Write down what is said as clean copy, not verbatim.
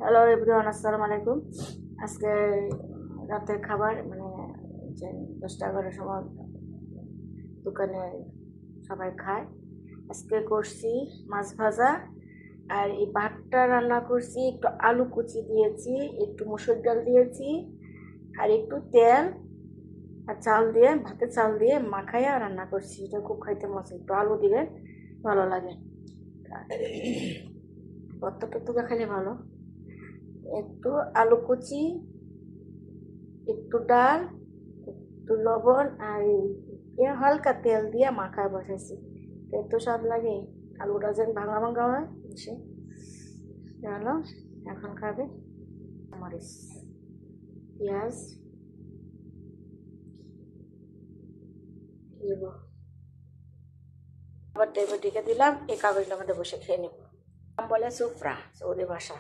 Hello everyone, আসসালামু আলাইকুম। আজকে রাতের খাবার মানে যে 10টা 11টার সময় দোকানে সবাই খায়। আজকে করছি মাছ ভাজা, আর এই ভাতটা রান্না করছি। একটু আলু কুচি দিয়েছি, একটু মুসুর ডাল দিয়েছি, আর একটু তেল আর চাল দিয়ে, ভাতের চাল দিয়ে মাখাইয়া রান্না করছি। এটা খুব খাইতে মজা, একটু আলু দিলে ভালো লাগে। ভর্তা টর্তা খেলে ভালো। একটু আলু কুচি, একটু ডাল, একটু লবণ আর হালকা তেল দিয়ে মাখায় বসাইছি। এত স্বাদ লাগে, আলুটা যেন ভাঙা ভাঙা হয় সে হলো। এখন খাবে মরিচ, পেঁয়াজ দেব, আবার টেবিল ঢেকে দিলাম। এই কাগজটার মধ্যে বসে খেয়ে নেব। নাম বলে সুফরা, সৌদি ভাষা।